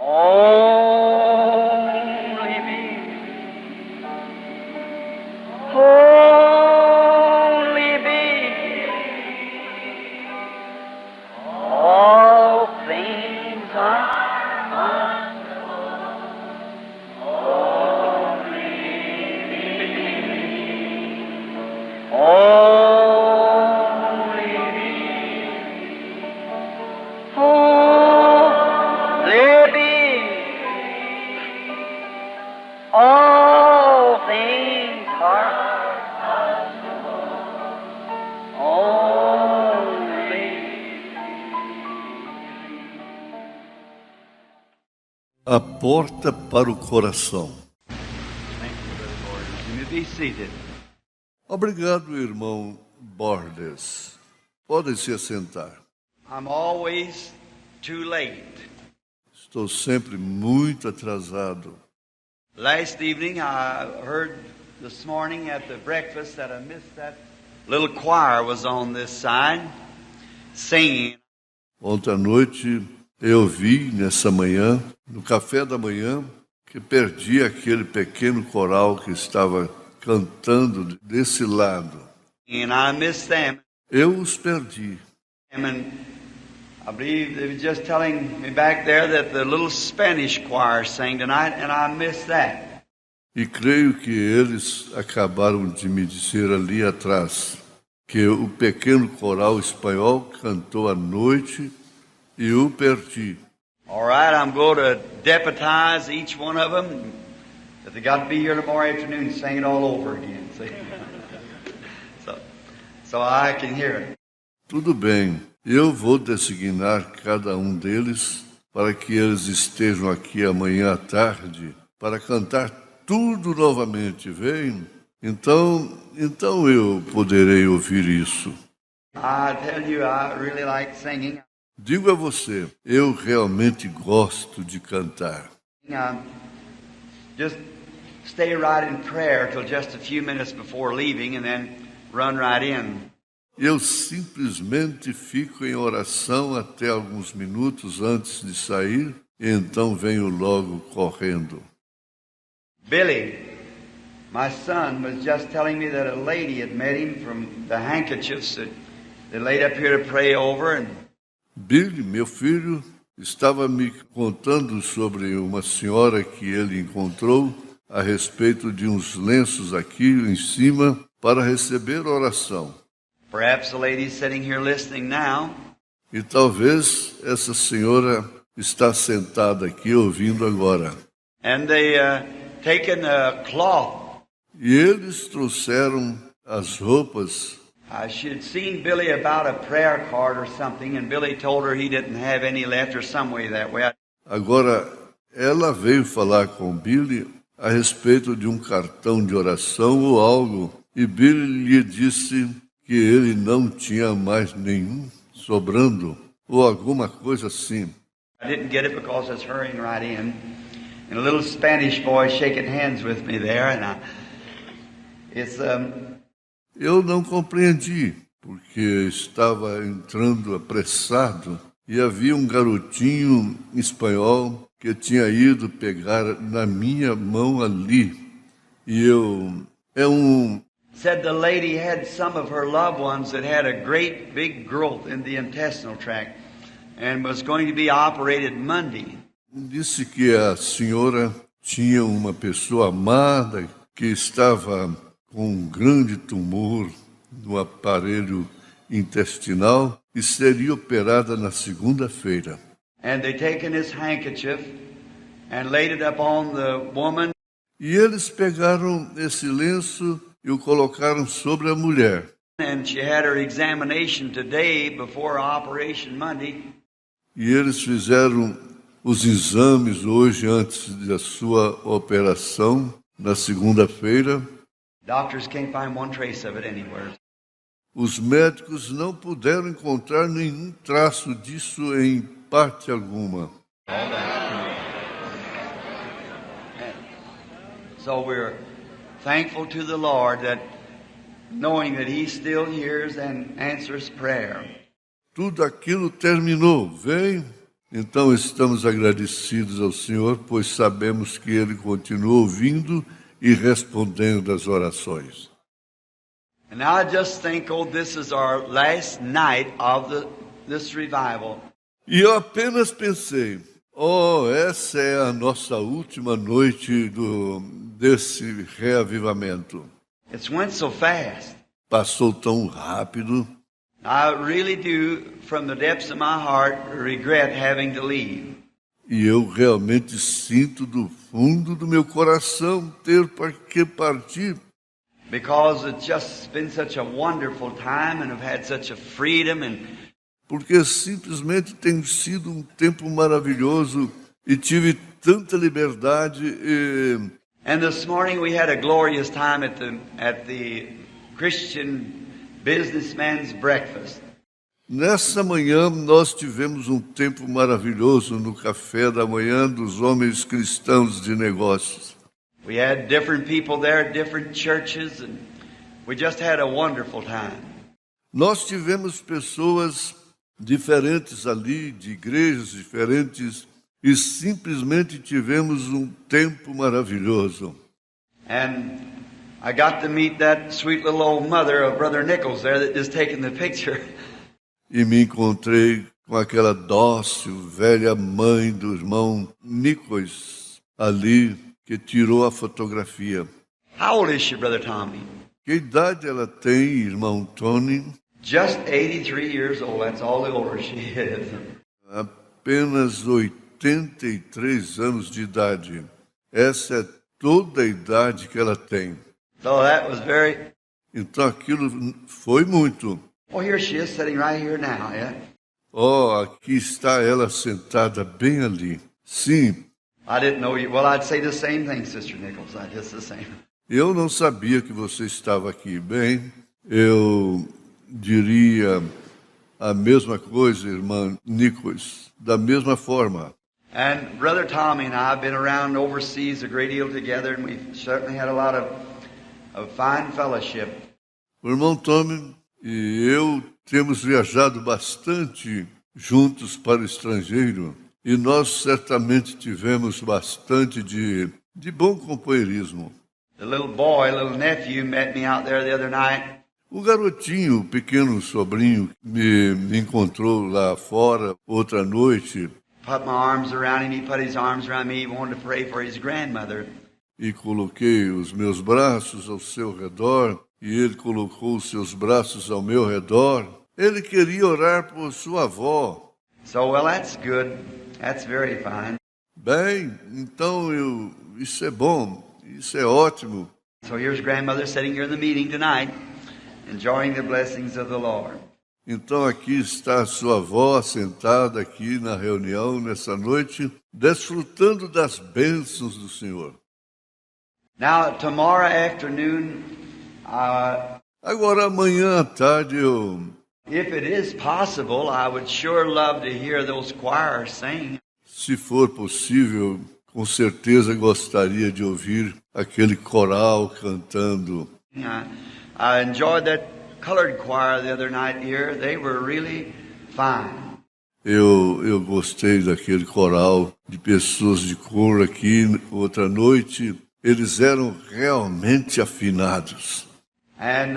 Only me. Only me. All things are only me. Only me. Only me. All things are only. A porta para o coração. Thank you, Brother Borges. You may be seated. Obrigado, irmão Borges. Podem se assentar. I'm always too late. Estou sempre muito atrasado. Last evening, I heard this morning at the breakfast that I missed that little choir was on this side singing. Ontem à noite eu vi nessa manhã, no café da manhã, que perdi aquele pequeno coral que estava cantando desse lado. And I missed them. Eu os perdi. And I believe they were just telling me back there that the little Spanish choir sang tonight, and I missed that. E creio que eles acabaram de me dizer ali atrás que o pequeno coral espanhol cantou à noite e o perdi. All right, I'm going to deputize each one of them that they got to be here tomorrow afternoon and sing it all over again. See? so I can hear it. Tudo bem, eu vou designar cada um deles para que eles estejam aqui amanhã à tarde para cantar tudo novamente, vem? Então eu poderei ouvir isso. I tell you, I really like singing. Digo a você, eu realmente gosto de cantar. Just stay right in prayer till just a few minutes before leaving and then run right in. Eu simplesmente fico em oração até alguns minutos antes de sair, e então venho logo correndo. Billy, my son, was just telling me that a lady had met him from the handkerchiefs that they laid up here to pray over. And Billy, meu filho, estava me contando sobre uma senhora que ele encontrou a respeito de uns lenços aqui em cima para receber oração. perhaps the lady's sitting here listening now. E talvez essa senhora está sentada aqui ouvindo agora. And they taken a cloth. E eles trouxeram as roupas. She had seen Billy about a prayer card or something, and Billy told her he didn't have any left or some way that way. Agora, ela veio falar com Billy a respeito de um cartão de oração ou algo, e Billy lhe disse que ele não tinha mais nenhum sobrando, ou alguma coisa assim. I didn't get it because I was hurrying right in, and a little Spanish boy shaking hands with me there, and Eu não compreendi, porque estava entrando apressado e havia um garotinho espanhol que tinha ido pegar na minha mão ali. E said the lady had some of her loved ones that had a great big growth in the intestinal tract and was going to be operated Monday. Disse que a senhora tinha uma pessoa amada que estava com um grande tumor no aparelho intestinal e seria operada na segunda-feira. And they taken his handkerchief and laid it upon the woman. E eles pegaram esse lenço e o colocaram sobre a mulher. And she had her examination today before operation Monday. E eles fizeram os exames hoje antes da sua operação, na segunda-feira. Doctors can't find one trace of it anywhere. Os médicos não puderam encontrar nenhum traço disso em parte alguma. So we're thankful to the Lord that knowing that He still hears and answers prayer. Tudo aquilo terminou, vem? Então estamos agradecidos ao Senhor, pois sabemos que Ele continua ouvindo e respondendo às orações. And now I just think, oh, this is our last night of this revival. E eu apenas pensei, essa é a nossa última noite desse reavivamento. It's went so fast. Passou tão rápido. I really do, from the depths of my heart, regret having to leave. E eu realmente sinto do fundo do meu coração ter que partir. Because it's just been such a wonderful time and I've had such a freedom Porque simplesmente tem sido um tempo maravilhoso e tive tanta liberdade. And this morning we had a glorious time at the Christian businessman's breakfast. Nessa manhã nós tivemos um tempo maravilhoso no café da manhã dos homens cristãos de negócios. We had different people there, different churches, and we just had a wonderful time. Nós tivemos pessoas diferentes ali, de igrejas diferentes, e simplesmente tivemos um tempo maravilhoso. And I got to meet that sweet little old mother of Brother Nichols there that just taken the picture. E me encontrei com aquela dócil, velha mãe do irmão Nichols ali, que tirou a fotografia. How old is she, Brother Tommy? Que idade ela tem, irmão Tony? Just 83 years old. That's all the older she is. Apenas 83 anos de idade. Essa é toda a idade que ela tem. So that was very... Então aquilo foi muito. Oh, here she is sitting right here now, yeah? Aqui está ela sentada bem ali. Sim. I didn't know you. Well, I'd say the same thing, Sister Nichols. Just the same. Eu não sabia que você estava aqui. Bem, eu diria a mesma coisa, irmã Nichols, da mesma forma. And Brother Tommy and I have been around overseas a great deal together, and we've certainly had a lot of fine fellowship. O irmão Tommy e eu temos viajado bastante juntos para o estrangeiro. E nós certamente tivemos bastante de bom companheirismo. The little nephew met me out there the other night. O garotinho, o pequeno sobrinho, me encontrou lá fora outra noite. Put my arms around him. He put his arms around me. He wanted to pray for his grandmother. E coloquei os meus braços ao seu redor. E ele colocou os seus braços ao meu redor. Ele queria orar por sua avó. So, well, that's good. That's very fine. Bem, então isso é bom, isso é ótimo. So here's grandmother sitting here in the meeting tonight, enjoying the blessings of the Lord. Então aqui está a sua avó sentada aqui na reunião nessa noite, desfrutando das bênçãos do Senhor. Now, tomorrow afternoon, agora amanhã à tarde if it is possible, I would sure love to hear those choirs sing. Se for possível, com certeza gostaria de ouvir aquele coral cantando. I enjoyed that colored choir the other night here. They were really fine. Eu gostei daquele coral de pessoas de cor aqui outra noite. Eles eram realmente afinados. And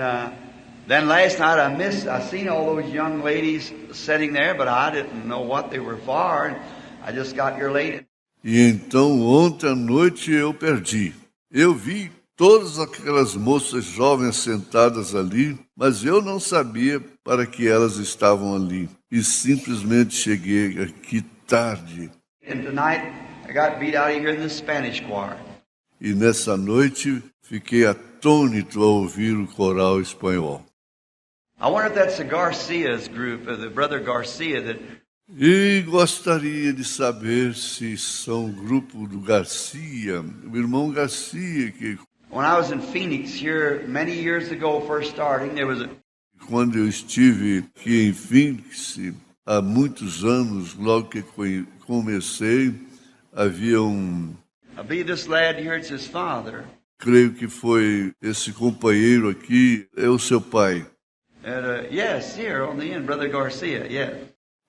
then last night I seen all those young ladies sitting there, but I didn't know what they were for, and I just got here late. E então ontem à noite eu perdi. Eu vi todas aquelas moças jovens sentadas ali, mas eu não sabia para que elas estavam ali. E simplesmente cheguei aqui tarde. And tonight I got beat out here in the Spanish choir. E nessa noite fiquei atônito ao ouvir o coral espanhol. I wonder if that's the Garcia's group, the brother Garcia that. E gostaria de saber se são o grupo do Garcia, o irmão Garcia, que When I was in Phoenix here many years ago, first starting, there was a. Quando eu estive aqui em Phoenix, há muitos anos, logo que comecei, havia I believe this lad here, it's his father. Creio que foi esse companheiro aqui, é o seu pai. And, yes, here on the end, Brother Garcia, yes.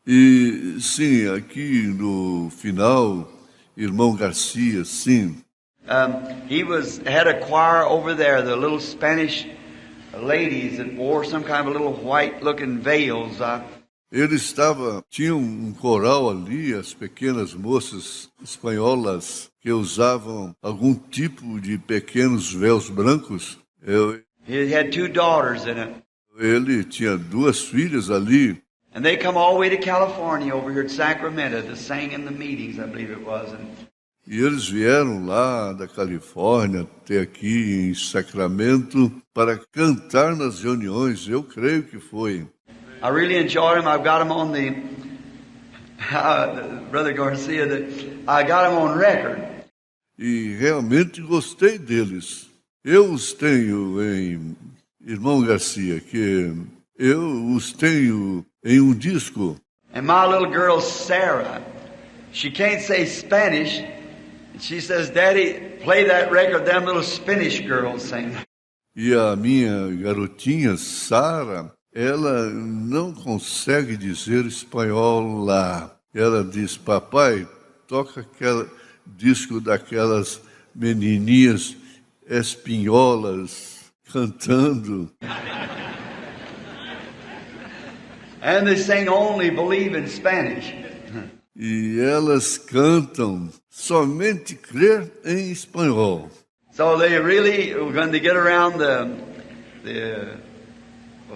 E sim, aqui no final, irmão Garcia, sim, He had a choir over there, the little Spanish ladies that wore some kind of little white-looking veils. ele tinha um coral ali, as pequenas moças espanholas que usavam algum tipo de pequenos véus brancos. He had two daughters in it. Ele tinha duas filhas ali. And they come all the way to California over here at Sacramento to sing in the meetings, I believe it was. E eles vieram lá da Califórnia até aqui em Sacramento para cantar nas reuniões, eu creio que foi. I really enjoyed them. I've got them on the Brother Garcia. I got them on record. E realmente gostei deles. Eu os tenho irmão Garcia, que eu os tenho em um disco. And my little girl Sarah, she can't say Spanish. She says, "Daddy, play that record them little Spanish girls sing." E a minha garotinha Sara, ela não consegue dizer espanhol lá. Ela diz: papai, toca aquele disco daquelas menininhas espanholas cantando. And they sing Only Believe in Spanish. E elas cantam Somente Crer em espanhol. So they really, when they get around the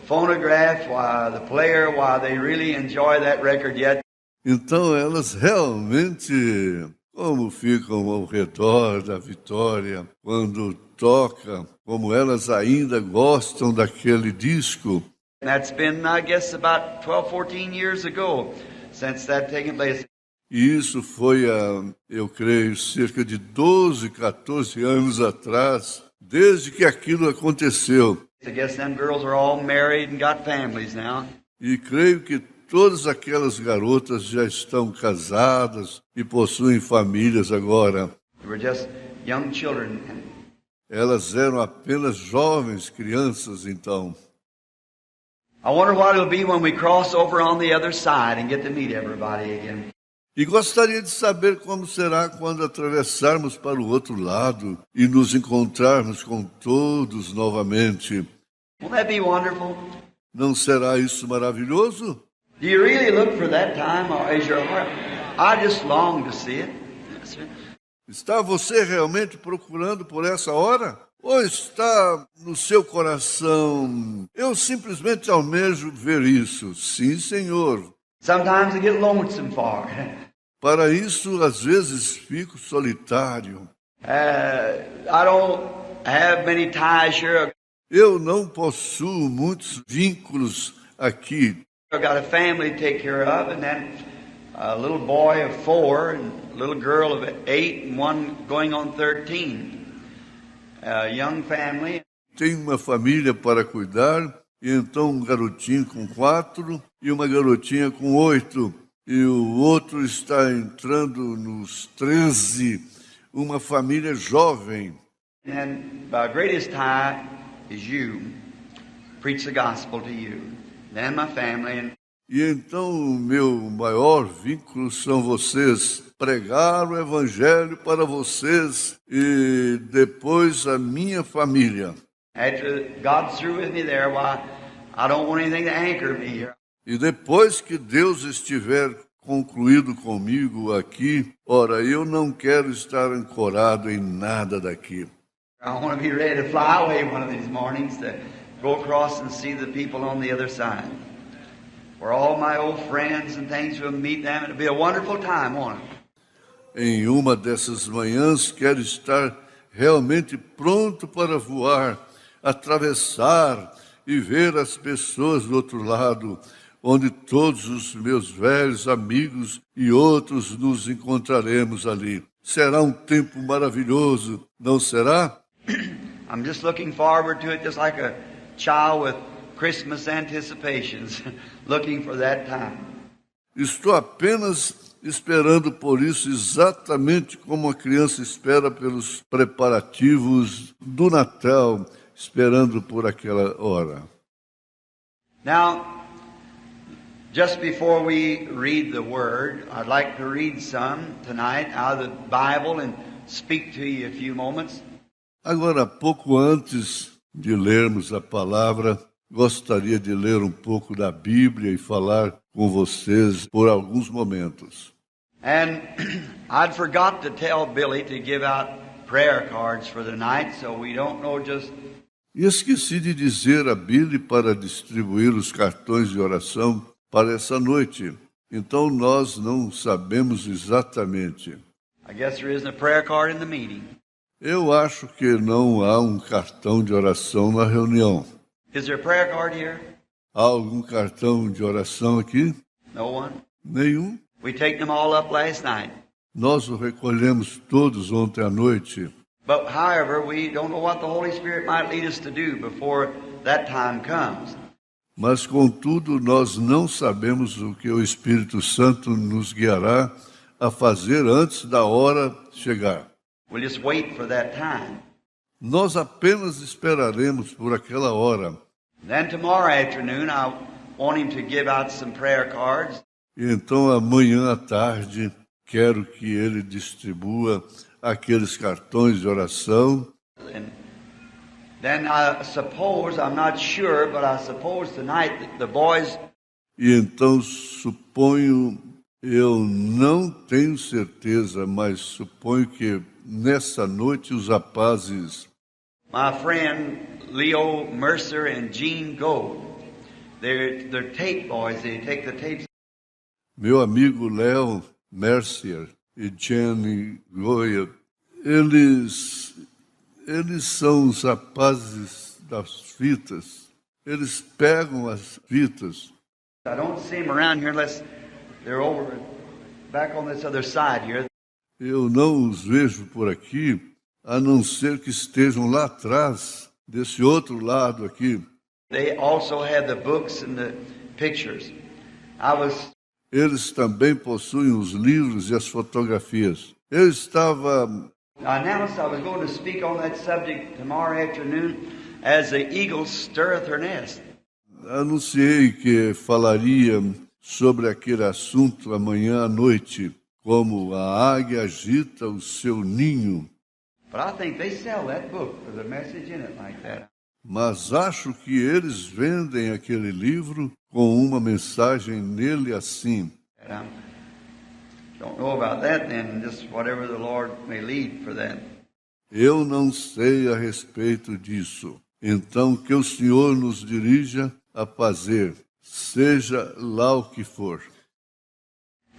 phonograph, the player, they really enjoy that record yet. Então elas realmente, como ficam ao redor da Vitória, quando toca, como elas ainda gostam daquele disco. And that's been, I guess, about 12, 14 years ago since that taken place. E isso foi, eu creio, cerca de 12, 14 anos atrás, desde que aquilo aconteceu. I guess them girls are all married and got families now. E creio que todas aquelas garotas já estão casadas e possuem famílias agora. They were just young children. Elas eram apenas jovens crianças, então. I wonder what it'll be when we cross over on the other side and get to meet everybody again. E gostaria de saber como será quando atravessarmos para o outro lado e nos encontrarmos com todos novamente. Won't that be wonderful? Não será isso maravilhoso? Do you really look for that time, or is your heart? I just long to see it. Está você realmente procurando por essa hora? Ou está no seu coração? Eu simplesmente almejo ver isso. Sim, Senhor. Sometimes I get lonesome for it. Para isso, às vezes, fico solitário. I don't have many ties here. Eu não possuo muitos vínculos aqui. I've got a family to take care of, and then a little boy of 4, and a little girl of 8, and one going on 13. A young family. Tenho uma família para cuidar, e então um garotinho com 4 e uma garotinha com 8. E o outro está entrando nos 13, uma família jovem. And the greatest tie is you. Preach the gospel to you. Then my family. E então o meu maior vínculo são vocês. Pregar o evangelho para vocês e depois a minha família. After God's through with me there, why, I don't want anything to anchor me here. E depois que Deus estiver concluído comigo aqui, ora, eu não quero estar ancorado em nada daqui. I want to be ready to fly away one of these mornings to go across and see the people on the other side. Where all my old friends and things will meet them. It'll be a wonderful time, won't it? Em uma dessas manhãs, quero estar realmente pronto para voar, atravessar e ver as pessoas do outro lado, onde todos os meus velhos amigos e outros nos encontraremos ali. Será um tempo maravilhoso, não será? I'm just looking forward to it, just like a child with Christmas anticipations, looking for that time. Estou apenas esperando por isso, exatamente como a criança espera pelos preparativos do Natal, esperando por aquela hora. Now, Just before we read the Word, I'd like to read some tonight out of the Bible and speak to you a few moments. Agora, pouco antes de lermos a palavra, gostaria de ler um pouco da Bíblia e falar com vocês por alguns momentos. And I'd forgot to tell Billy to give out prayer cards for the night, so we don't know just... E esqueci de dizer a Billy para distribuir os cartões de oração para essa noite. Então nós não sabemos exatamente. I guess there isn't a prayer card in the meeting. Eu acho que não há um cartão de oração na reunião. Is there a prayer card here? Há algum cartão de oração aqui? No one? Nenhum. We take them all up last night. Nós o recolhemos todos ontem à noite. But however, we don't know what the Holy Spirit might lead us to do before that time comes. Mas, contudo, nós não sabemos o que o Espírito Santo nos guiará a fazer antes da hora chegar. We'll just wait for that time. Nós apenas esperaremos por aquela hora. Then tomorrow afternoon, I want him to give out some prayer cards. E então, amanhã à tarde, quero que ele distribua aqueles cartões de oração. And then I suppose, I'm not sure, but I suppose tonight the boys... E então suponho, eu não tenho certeza, mas suponho que nessa noite os rapazes, My friend Leo Mercer and Gene Gold, they're tape boys. They take the tapes. meu amigo Léo Mercier e Jenny Goya, eles são os rapazes das fitas. Eles pegam as fitas. I don't see them around here unless they're over back on this other side here. Eu não os vejo por aqui, a não ser que estejam lá atrás, desse outro lado aqui. They also have the books and the pictures. Eles também possuem os livros e as fotografias. Eu estava... I announced I was going to speak on that subject tomorrow afternoon as the eagle stirreth her nest. Anunciei que falaria sobre aquele assunto amanhã à noite, como a águia agita o seu ninho. But I think they sell that book with a message in it like that. Mas acho que eles vendem aquele livro com uma mensagem nele assim. And I don't know about that then, just whatever the Lord may lead for that. Eu não sei a respeito disso. Então que o Senhor nos dirija a fazer, seja lá o que for.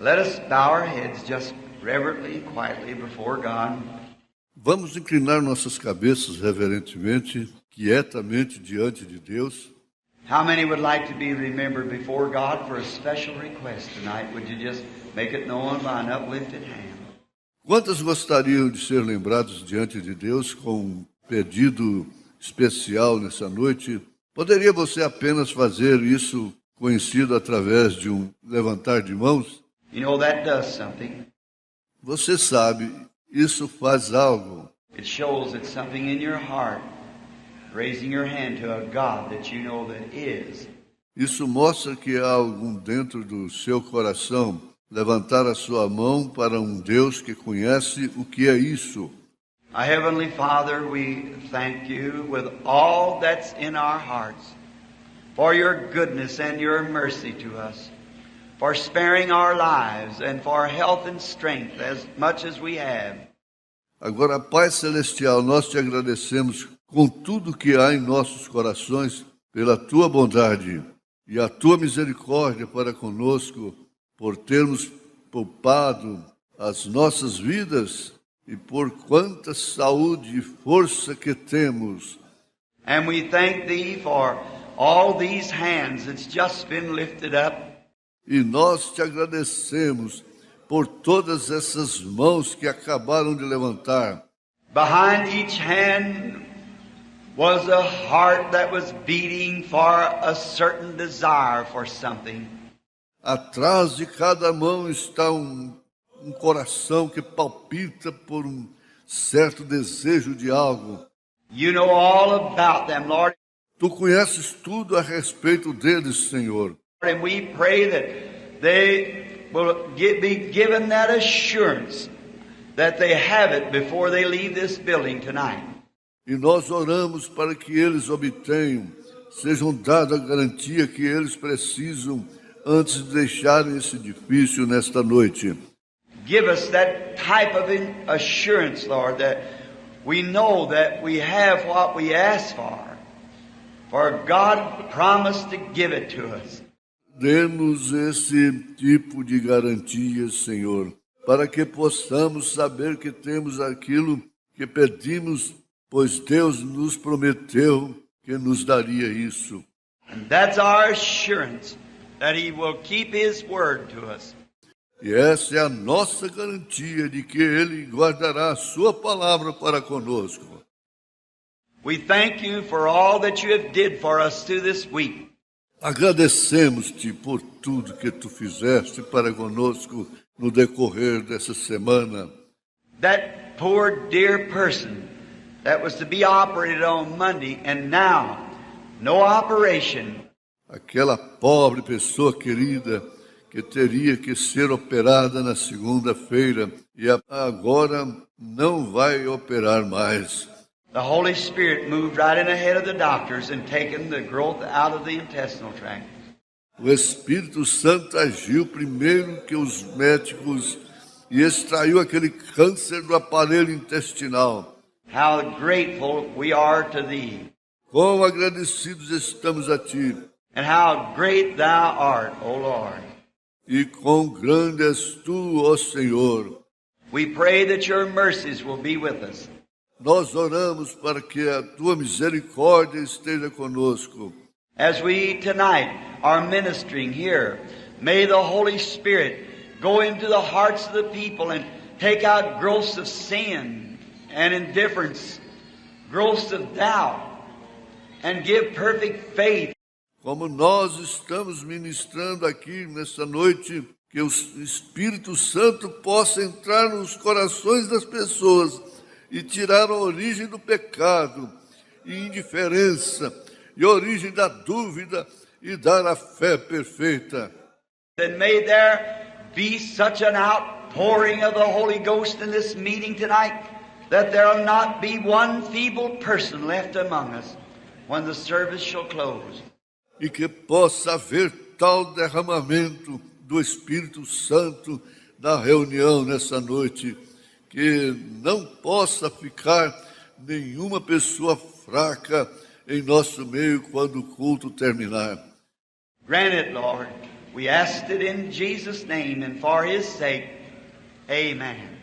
Let us bow our heads just reverently and quietly before God. Vamos inclinar nossas cabeças reverentemente, quietamente diante de Deus. How many would like to be remembered before God for a special request tonight? Would you just make it known by an uplifted hand? Quantos gostariam de ser lembrados diante de Deus com um pedido especial nessa noite? Poderia você apenas fazer isso conhecido através de um levantar de mãos? You know that does something. Você sabe, isso faz algo. It shows that something in your heart, raising your hand to a God that you know that is. Isso mostra que há algum dentro do seu coração, levantar a sua mão para um Deus que conhece o que é isso. Our Heavenly Father, we thank you with all that's in our hearts for your goodness and your mercy to us, for sparing our lives and for health and strength as much as we have. Agora, Pai Celestial, nós te agradecemos com tudo que há em nossos corações pela tua bondade e a tua misericórdia para conosco, por termos poupado as nossas vidas e por quanta saúde e força que temos. And we thank thee for all these hands that's just been lifted up. E nós te agradecemos por todas essas mãos que acabaram de levantar. Behind each hand was a heart that was beating for a certain desire for something. Atrás de cada mão está um coração que palpita por um certo desejo de algo. You know all about them, Lord. Tu conheces tudo a respeito deles, Senhor. And we pray that they will be given that assurance that they have it before they leave this building tonight. E nós oramos para que eles obtenham, sejam dada a garantia que eles precisam antes de deixarem esse edifício nesta noite. Give us that type of assurance, Lord, that we know that we have what we ask for God promised to give it to us. Dê-nos esse tipo de garantia, Senhor, para que possamos saber que temos aquilo que pedimos, pois Deus nos prometeu que nos daria isso. And that's our assurance that He will keep His word to us. E essa é a nossa garantia de que Ele guardará a sua palavra para conosco. We thank you for all that you have did for us through this week. Agradecemos-te por tudo que tu fizeste para conosco no decorrer dessa semana. That poor dear person that was to be operated on Monday and now no operation. Aquela pobre pessoa querida que teria que ser operada na segunda-feira e agora não vai operar mais. The Holy Spirit moved right in ahead of the doctors and taken the growth out of the intestinal tract. O Espírito Santo agiu primeiro que os médicos e extraiu aquele câncer do aparelho intestinal. How grateful we are to Thee. Quão agradecidos estamos a Ti. And how great Thou art, O Lord. E quão grande és Tu, ó Senhor. We pray that Your mercies will be with us. Nós oramos para que a Tua misericórdia esteja conosco. As we tonight are ministering here, may the Holy Spirit go into the hearts of the people and take out growths of sin and indifference, growths of doubt, and give perfect faith. Como nós estamos ministrando aqui nesta noite, que o Espírito Santo possa entrar nos corações das pessoas e tirar a origem do pecado e indiferença e a origem da dúvida e dar a fé perfeita. Then may there be such an outpouring of the Holy Ghost in this meeting tonight that there will not be one feeble person left among us when the service shall close. E que possa haver tal derramamento do Espírito Santo na reunião nessa noite, que não possa ficar nenhuma pessoa fraca em nosso meio quando o culto terminar. Grant it, Lord. We asked it in Jesus' name and for His sake. Amen.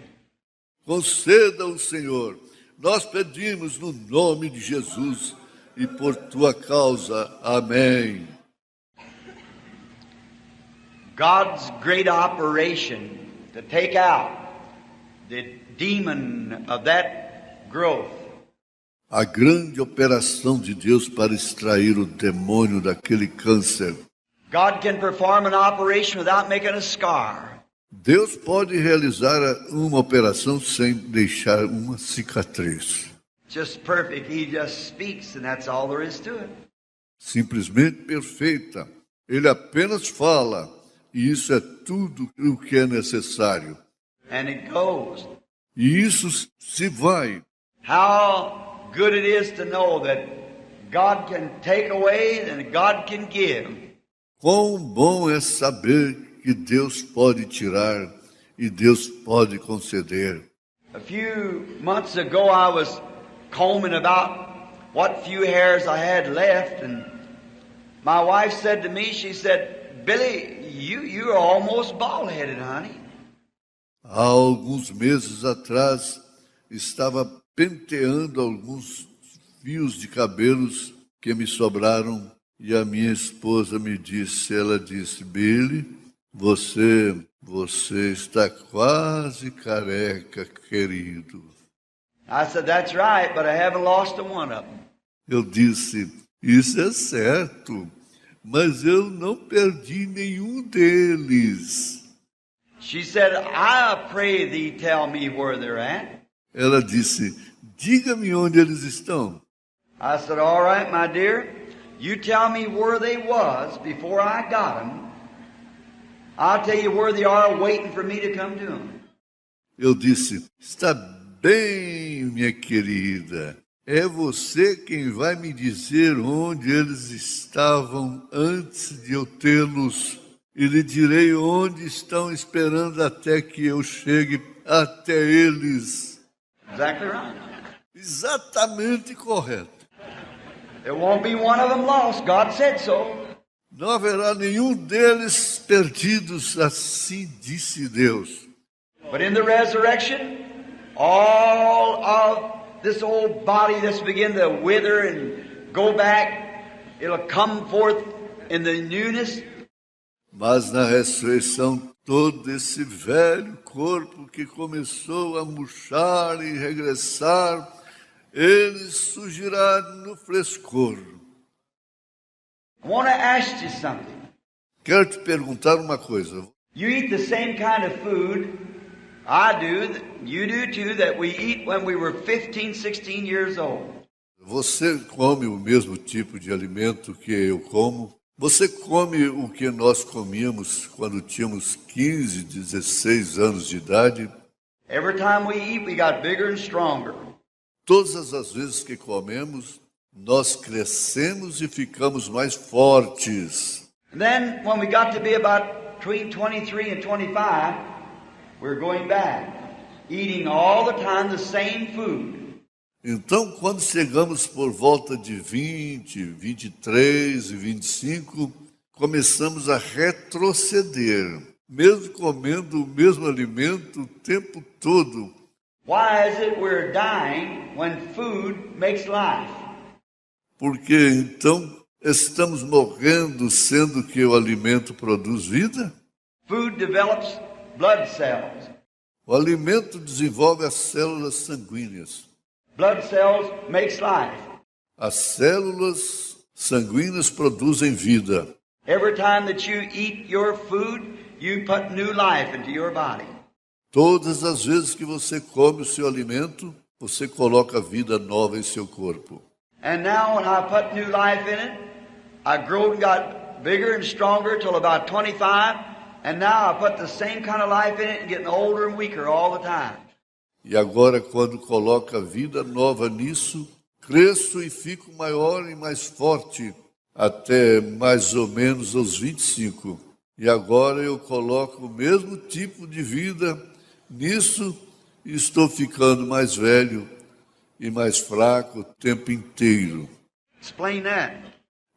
Conceda-o, Senhor. Nós pedimos no nome de Jesus e por Tua causa. Amém. God's great operation to take out the demon of that growth. A grande operação de Deus para extrair o demônio daquele câncer. God can perform an operation without making a scar. Deus pode realizar uma operação sem deixar uma cicatriz. Just perfect. He just speaks and that's all there is to it. Simplesmente perfeita. Ele apenas fala e isso é tudo o que é necessário. And it goes. E isso se vai. How good it is to know that God can take away and God can give. Quão bom é saber que Deus pode tirar e Deus pode conceder. A few months ago I was combing about what few hairs I had left and my wife said to me, she said, Billy, you're almost bald-headed, honey. Há alguns meses atrás, estava penteando alguns fios de cabelos que me sobraram e a minha esposa me disse, ela disse, Billy, você está quase careca, querido. I said, that's right, but I haven't lost a one of them. Eu disse, isso é certo, mas eu não perdi nenhum deles. She said, I pray thee tell me where they're at. Ela disse, diga-me onde eles estão. I said, all right, my dear, You tell me where they was before I got them. I'll tell you where they are waiting for me to come to them. Eu disse, está bem, minha querida. É você quem vai me dizer onde eles estavam antes de eu tê-los. E lhe direi onde estão esperando até que eu chegue até eles. Exactly right. Exatamente correto. There won't be one of them lost. God said so. Não haverá nenhum deles perdidos, assim disse Deus. But in the resurrection, all of this old body that's begin to wither and go back, it'll come forth in the newness. Mas na ressurreição, todo esse velho corpo que começou a murchar e regressar, ele surgirá no frescor. I want to ask you something. Quero te perguntar uma coisa. You eat the same kind of food I do, you do too, that we eat when we were 15, 16 years old. Você come o mesmo tipo de alimento que eu como? Você come o que nós comíamos quando tínhamos 15, 16 anos de idade? Every time we eat, we got bigger and stronger. Todas as vezes que comemos, nós crescemos e ficamos mais fortes. And then when we got to be about between 23 and 25, we're going back, eating all the time the same food. Então, quando chegamos por volta de 20, 23 e 25, começamos a retroceder, mesmo comendo o mesmo alimento o tempo todo. Why is it we're dying when food makes life? Porque então estamos morrendo, sendo que o alimento produz vida? Food develops blood cells. O alimento desenvolve as células sanguíneas. Blood cells makes life. As células sanguíneas produzem vida. Every time that you eat your food, you put new life into your body. Todas as vezes que você come o seu alimento, você coloca vida nova em seu corpo. And now when I put new life in it, I grew and got bigger and stronger till about 25, and now I put the same kind of life in it and getting older and weaker all the time. E agora, quando coloca vida nova nisso, cresço e fico maior e mais forte, até mais ou menos aos 25. E agora eu coloco o mesmo tipo de vida nisso e estou ficando mais velho e mais fraco o tempo inteiro. Explain that.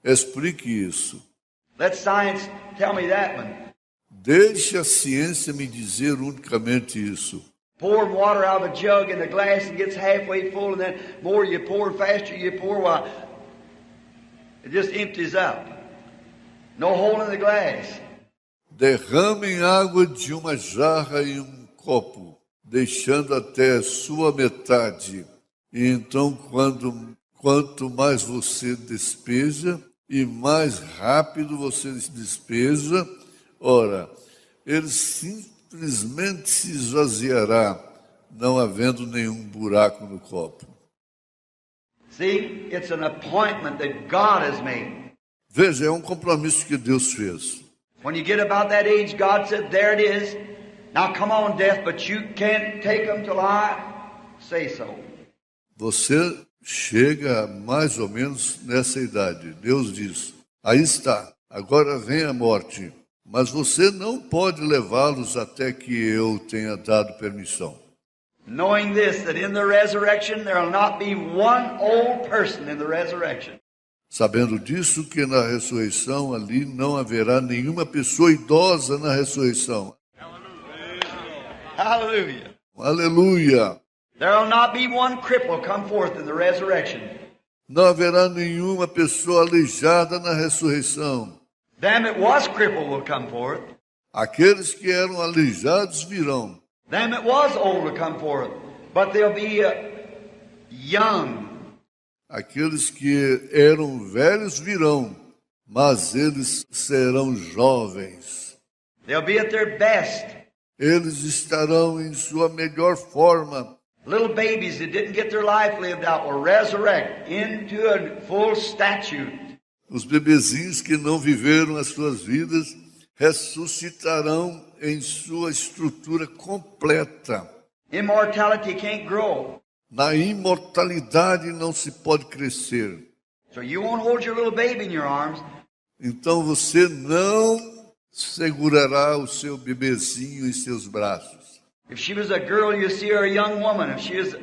Explique isso. Let science tell me that one. Deixe a ciência me dizer unicamente isso. Pour water out of a jug in a glass and gets halfway full, and then more you pour, faster you pour, well, it just empties up. No hole in the glass. Derramem água de uma jarra em um copo, deixando até sua metade. E então, quanto mais você despeja, e mais rápido você despeja, ora, ele simplesmente se esvaziará, não havendo nenhum buraco no copo. See, it's an appointment that God has made. Veja, é um compromisso que Deus fez. When you get about that age, God said, there it is. Now come on, death, but you can't take them till I say so. Você chega mais ou menos nessa idade. Deus diz, aí está, agora vem a morte. Mas você não pode levá-los até que eu tenha dado permissão. Knowing this, that in the resurrection there will not be one old person in the resurrection. Sabendo disso, que na ressurreição ali não haverá nenhuma pessoa idosa na ressurreição. Hallelujah. Aleluia! There will not be one cripple come forth in the resurrection. Não haverá nenhuma pessoa aleijada na ressurreição. Them that was crippled will come forth. Aqueles que eram aleijados virão. Them that was old will come forth. But they'll be young. Aqueles que eram velhos virão, mas eles serão jovens. They'll be at their best. Eles estarão em sua melhor forma. Little babies that didn't get their life lived out will resurrect into a full statute. Os bebezinhos que não viveram as suas vidas ressuscitarão em sua estrutura completa. Immortality can't grow. Na imortalidade não se pode crescer. So you won't hold your little baby in your arms. Então você não segurará o seu bebezinho em seus braços. If she was a girl, you see her a young woman. If she was,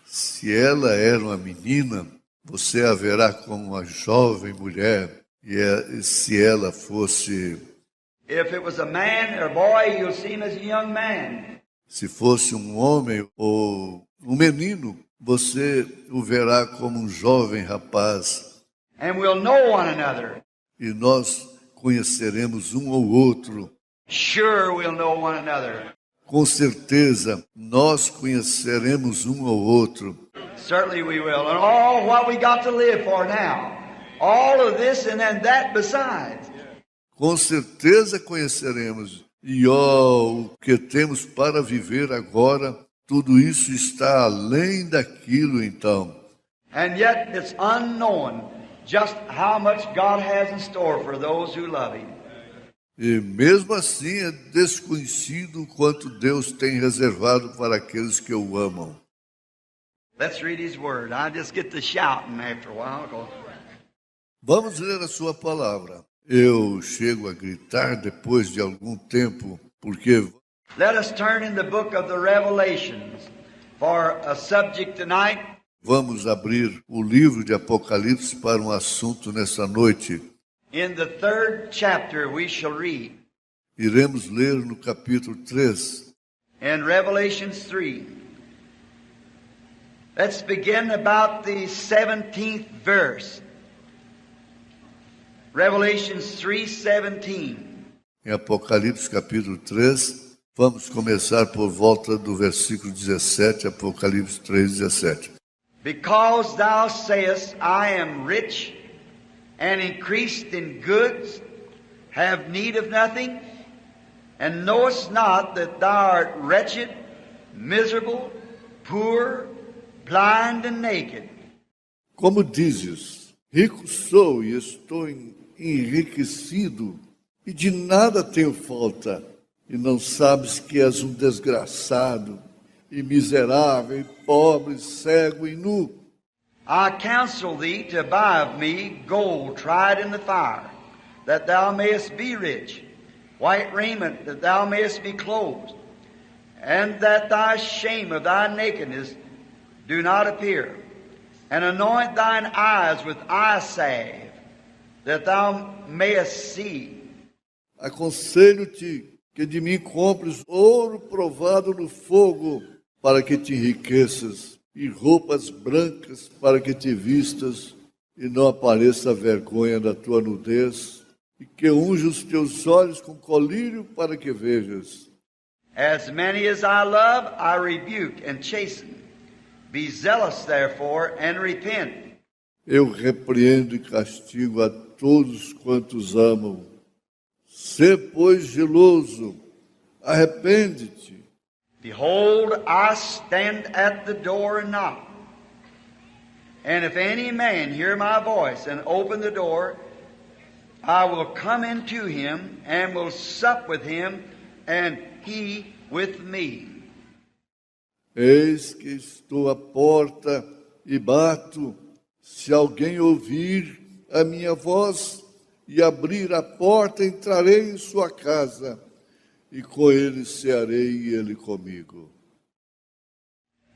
Se ela era uma menina, você a verá como uma jovem mulher. E se ela fosse, if it was a man or a boy, you'll see him as a young man. se fosse um homem ou um menino, você o verá como um jovem rapaz. And we'll know one another. E nós conheceremos um ou outro. Sure, we'll know one another. Com certeza, nós conheceremos um ou outro. Certainly we will. And all what we got to live for now. All of this and then that besides. Com certeza conheceremos. E o que temos para viver agora, tudo isso está além daquilo então. And yet it's unknown just how much God has in store for those who love Him. E mesmo assim é desconhecido o quanto Deus tem reservado para aqueles que o amam. Let's read His Word. I just get to shouting after a while. Vamos ler a sua palavra. Eu chego a gritar depois de algum tempo, porque Let us turn in the book of the Revelations for a subject tonight. vamos abrir o livro de Apocalipse para um assunto nessa noite. In the 3rd chapter we shall read. Iremos ler no capítulo 3. In Revelations 3. Let's begin about the 17th verse. Revelations 3:17. Em Apocalipse capítulo 3, vamos começar por volta do versículo 17, Apocalipse 3:17. Because thou sayest, I am rich and increased in goods, have need of nothing, and knowest not that thou art wretched, miserable, poor, blind and naked. Como dizes, rico sou e estou enriquecido, e de nada tenho falta, e não sabes que és um desgraçado, e miserável, e pobre, cego e nu. I counsel thee to buy of me gold tried in the fire, that thou mayest be rich, white raiment, that thou mayest be clothed, and that thy shame of thy nakedness do not appear, and anoint thine eyes with eye salve, that thou mayest see. Aconselho-te que de mim compres ouro provado no fogo, para que te enriqueças, e roupas brancas para que te vistas, e não apareça a vergonha da tua nudez, e que unja os teus olhos com colírio para que vejas. As many as I love, I rebuke and chasten. Be zealous, therefore, and repent. Eu repreendo e castigo a todos quantos amam. Sê, pois, zeloso, arrepende-te. Behold, I stand at the door and knock. And if any man hear my voice and open the door, I will come into him and will sup with him, and he with me. Eis que estou à porta e bato. Se alguém ouvir a minha voz e abrir a porta, entrarei em sua casa, e com ele cearei e ele comigo.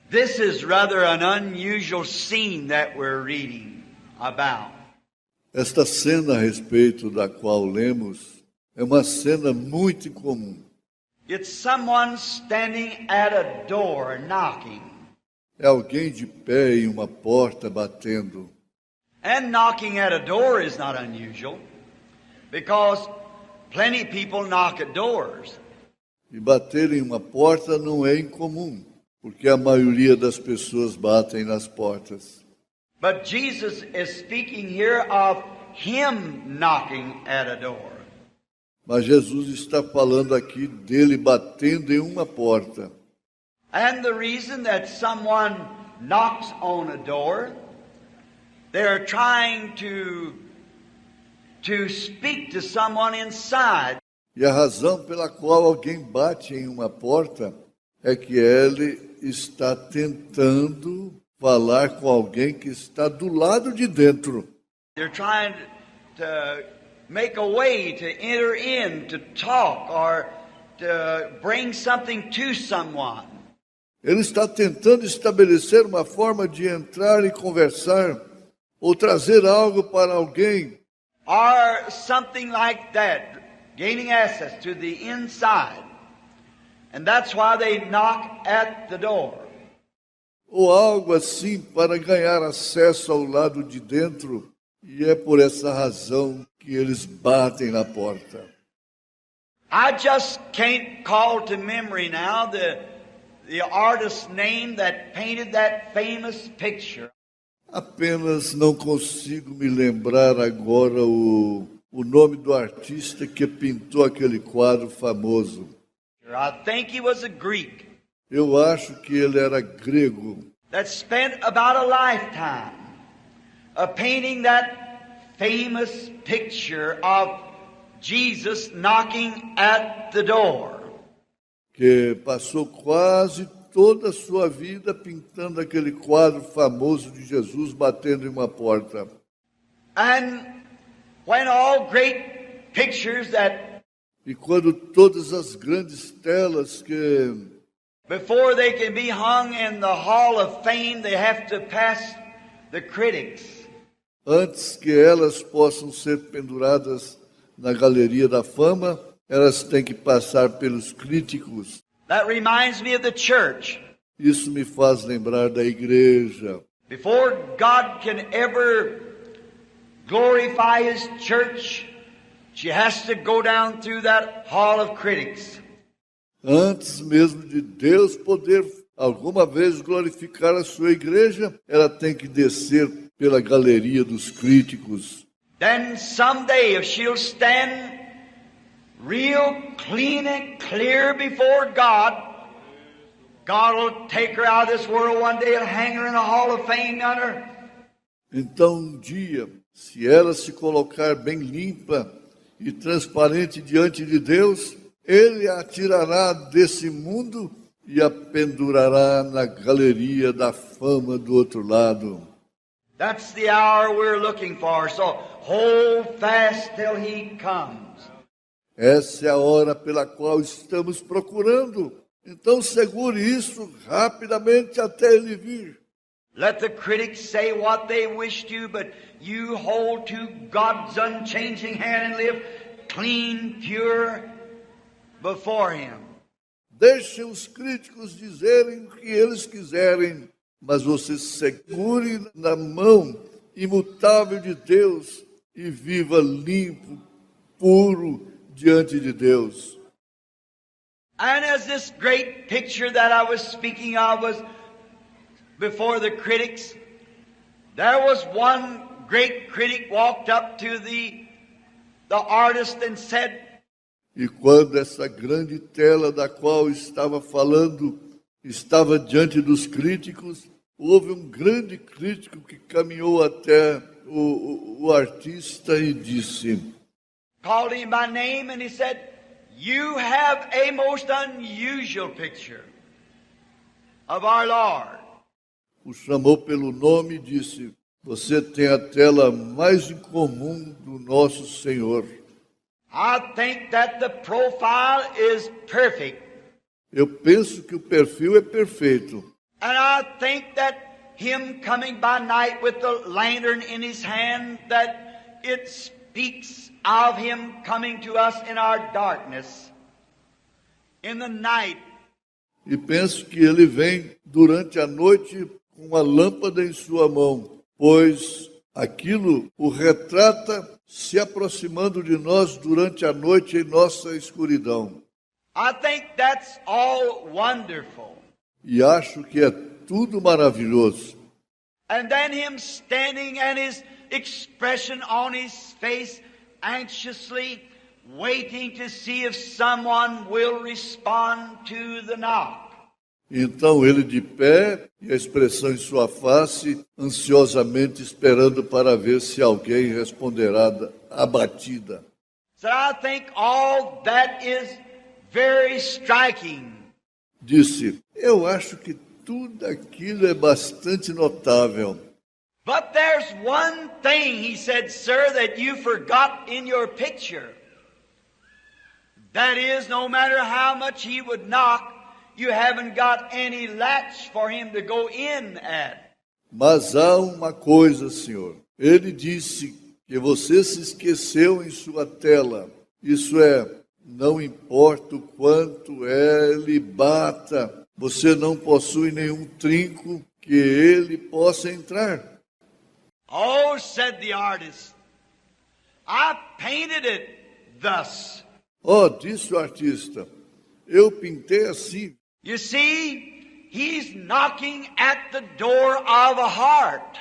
This is rather an unusual scene that we're reading about. Esta cena a respeito da qual lemos é uma cena muito incomum. It's someone standing at a door knocking. É alguém de pé em uma porta batendo. And knocking at a door is not unusual, because plenty of people knock at doors. E bater em uma porta não é incomum, porque a maioria das pessoas batem nas portas. But Jesus is speaking here of Him knocking at a door. Mas Jesus está falando aqui dele batendo em uma porta. And the reason that someone knocks on a door, they're trying to to speak to someone inside. E a razão pela qual alguém bate em uma porta é que ele está tentando falar com alguém que está do lado de dentro. They're trying to make a way to enter in, to talk, or to bring something to someone. Ele está tentando estabelecer uma forma de entrar e conversar, ou trazer algo para alguém. Or something like that, gaining access to the inside. And that's why they knock at the door. Ou algo assim para ganhar acesso ao lado de dentro. E é por essa razão que eles batem na porta. I just can't call to memory now the artist's name that painted that famous picture. Apenas não consigo me lembrar agora o nome do artista que pintou aquele quadro famoso. I think he was a Greek Eu acho que ele era grego. that spent about a lifetime of painting that famous picture of Jesus knocking at the door. Que passou quase toda a sua vida pintando aquele quadro famoso de Jesus batendo em uma porta. And when all great pictures that E quando todas as grandes telas que, before they can be hung in the Hall of Fame, they have to pass the critics. antes que elas possam ser penduradas na galeria da fama, elas têm que passar pelos críticos. That reminds me of the church. Isso me faz lembrar da igreja. Before God can ever glorify His church, she has to go down through that hall of critics. Antes mesmo de Deus poder alguma vez glorificar a sua igreja, ela tem que descer pela galeria dos críticos. Then someday, if she'll stand real clean and clear before God, God will take her out of this world one day and hang her in a hall of fame yonder. Então, um dia, se ela se colocar bem limpa e transparente diante de Deus, Ele a tirará desse mundo e a pendurará na galeria da fama do outro lado. That's the hour we're looking for, so hold fast till He comes. Essa é a hora pela qual estamos procurando. Então segure isso rapidamente até Ele vir. Let the critics say what they wish to, but you hold to God's unchanging hand and live clean, pure before Him. Deixe os críticos dizerem o que eles quiserem, mas você segure na mão imutável de Deus e viva limpo, puro diante de Deus. And as this great picture that I was speaking of was before the critics, there was one great critic walked up to the artist and said, E quando essa grande tela da qual estava falando estava diante dos críticos, houve um grande crítico que caminhou até o artista e disse, called him by name, and he said, "You have a most unusual picture of our Lord." o chamou pelo nome e disse, você tem a tela mais incomum do nosso Senhor. I think that the profile is perfect. Eu penso que o perfil é perfeito. And I think that him coming by night with the lantern in his hand, that it speaks of him coming to us in our darkness, in the night. E penso que ele vem durante a noite com uma lâmpada em sua mão, pois aquilo o retrata se aproximando de nós durante a noite em nossa escuridão. I think that's all wonderful. E acho que é tudo maravilhoso. And then him standing and his expression on his face, anxiously waiting to see if someone will respond to the knock. Então ele de pé e a expressão em sua face, ansiosamente esperando para ver se alguém responderá abatida. So I think all that is very striking. Disse, eu acho que tudo aquilo é bastante notável. But there's one thing, he said, sir, that you forgot in your picture. That is, no matter how much he would knock, you haven't got any latch for him to go in at. Mas há uma coisa, Senhor. Ele disse que você se esqueceu em sua tela. Isso é, não importa o quanto ele bata, você não possui nenhum trinco que ele possa entrar. Oh, said the artist, I painted it thus. Oh, disse o artista, eu pintei assim. You see, he's knocking at the door of a heart,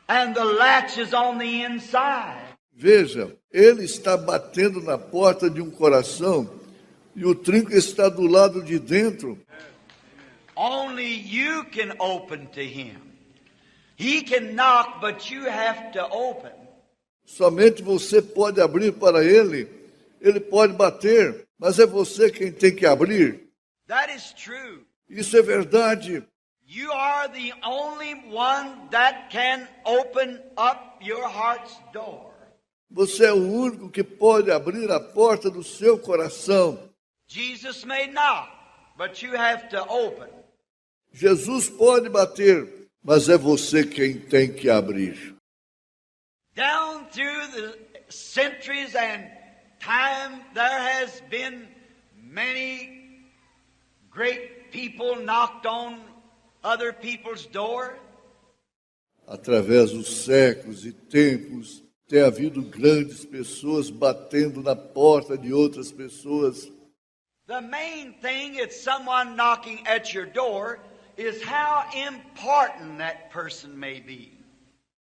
and the latch is on the inside. Veja, ele está batendo na porta de um coração e o trinco está do lado de dentro. Only you can open to him. He can knock, but you have to open. Somente você pode abrir para ele. Ele pode bater, mas é você quem tem que abrir. That is true. Isso é verdade. You are the only one that can open up your heart's door. Você é o único que pode abrir a porta do seu coração. Jesus may knock, but you have to open. Jesus pode bater, mas é você quem tem que abrir. Down through the centuries and time, there has been many great people knocked on other people's door. Através dos séculos e tempos, tem havido grandes pessoas batendo na porta de outras pessoas. The main thing is someone knocking at your door is how important that person may be.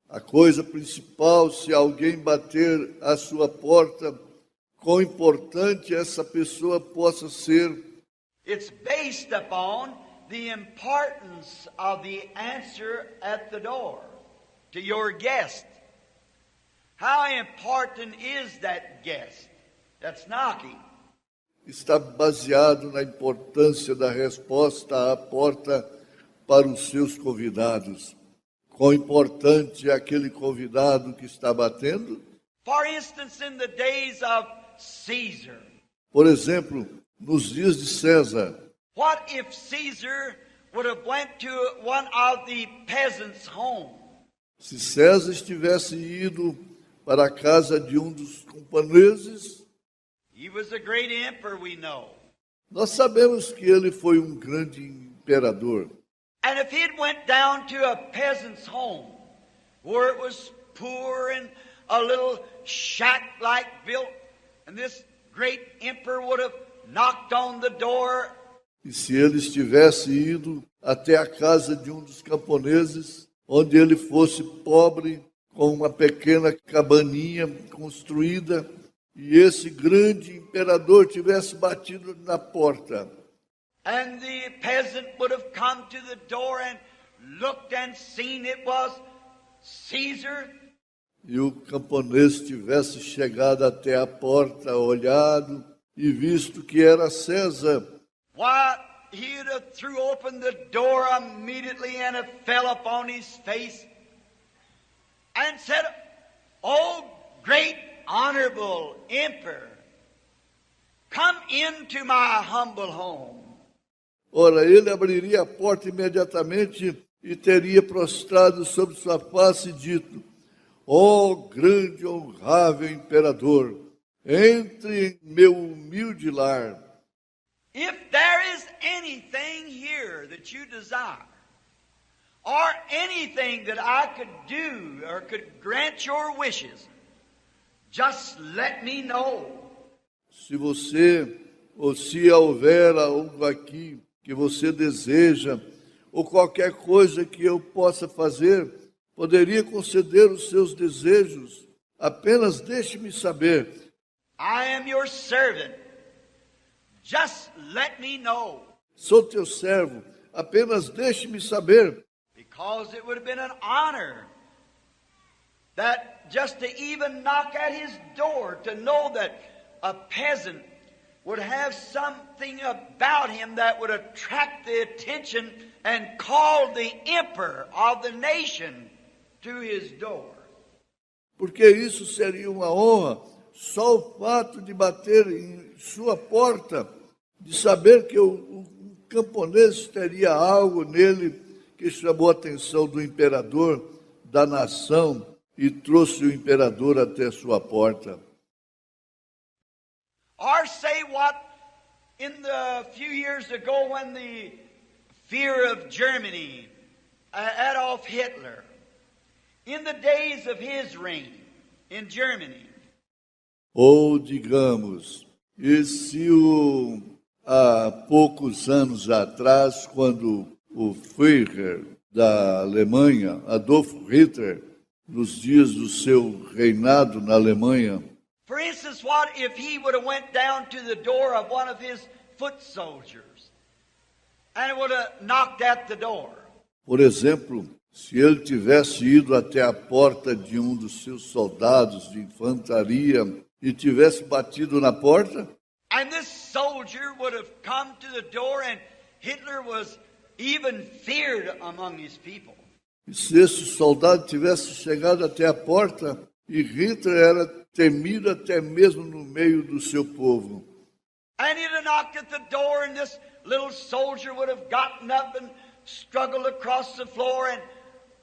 A coisa principal, se alguém bater à sua porta, quão importante essa pessoa possa ser. It's based upon the importance of the answer at the door to your guest. How important is that guest that's knocking? Está baseado na importância da resposta à porta para os seus convidados. Quão importante é aquele convidado que está batendo? For instance, in the days of Caesar, Por exemplo, nos dias de César, what if Caesar would have went to one of the peasants' home? se César estivesse ido para a casa de um dos camponeses, He was a great emperor, we know. nós sabemos que ele foi um grande imperador. And if he'd went down to a peasant's home, where it was poor and a little shack-like built, and this great emperor would have knocked on the door. E se ele estivesse ido até a casa de um dos camponeses, onde ele fosse pobre, com uma pequena cabaninha construída, e esse grande imperador tivesse batido na porta. And the peasant would have come to the door and looked and seen it was Caesar. E o camponês tivesse chegado até a porta, olhado e visto que era César. Why, he'd have threw open the door immediately and have fell upon his face and said, "Oh, great honorable emperor, come into my humble home." Ora, ele abriria a porta imediatamente e teria prostrado sobre sua face e dito: ó grande e honrável imperador, entre em meu humilde lar. If there is anything here that you desire, or anything that I could do or could grant your wishes, just let me know. Se você, ou se houver algo aqui que você deseja, ou qualquer coisa que eu possa fazer, poderia conceder os seus desejos. Apenas deixe-me saber. I am your servant. Just let me know. Sou teu servo, apenas deixe-me saber. Because it would have been an honor that just to even knock at his door, to know that a peasant would have something about him that would attract the attention and call the emperor of the nation to his door. Porque isso seria uma honra, só o fato de bater em sua porta, de saber que o camponês teria algo nele que chamou a atenção do imperador da nação e trouxe o imperador até sua porta. Or say what in the few years ago when the fear of Germany, Adolf Hitler, in the days of his reign in Germany. Ou, digamos, há poucos anos atrás, quando o Führer da Alemanha, Adolf Hitler, nos dias do seu reinado na Alemanha, for instance, what if he would have went down to the door of one of his foot soldiers and would have knocked at the door? Por exemplo, se ele tivesse ido até a porta de um dos seus soldados de infantaria e tivesse batido na porta, and this soldier would have come to the door and Hitler was even feared among his people. E se esse soldado tivesse chegado até a porta e Hitler era temido até mesmo no meio do seu povo. And he'd have knocked at the door and this little soldier would have gotten up and struggled across the floor and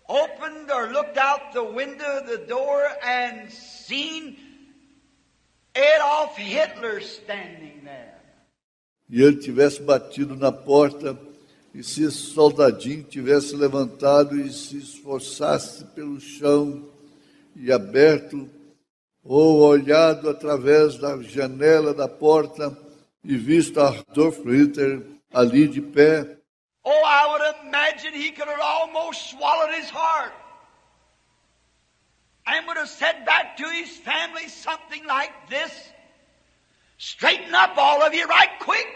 opened or looked out the window of the door and seen Adolf Hitler standing there. E ele tivesse batido na porta, e se esse soldadinho tivesse levantado e se esforçasse pelo chão e aberto, ou olhado através da janela da porta e visto Adolf Hitler ali de pé. Oh, I would imagine he could have almost swallowed his heart and would have said back to his family something like this: straighten up, all of you, right quick.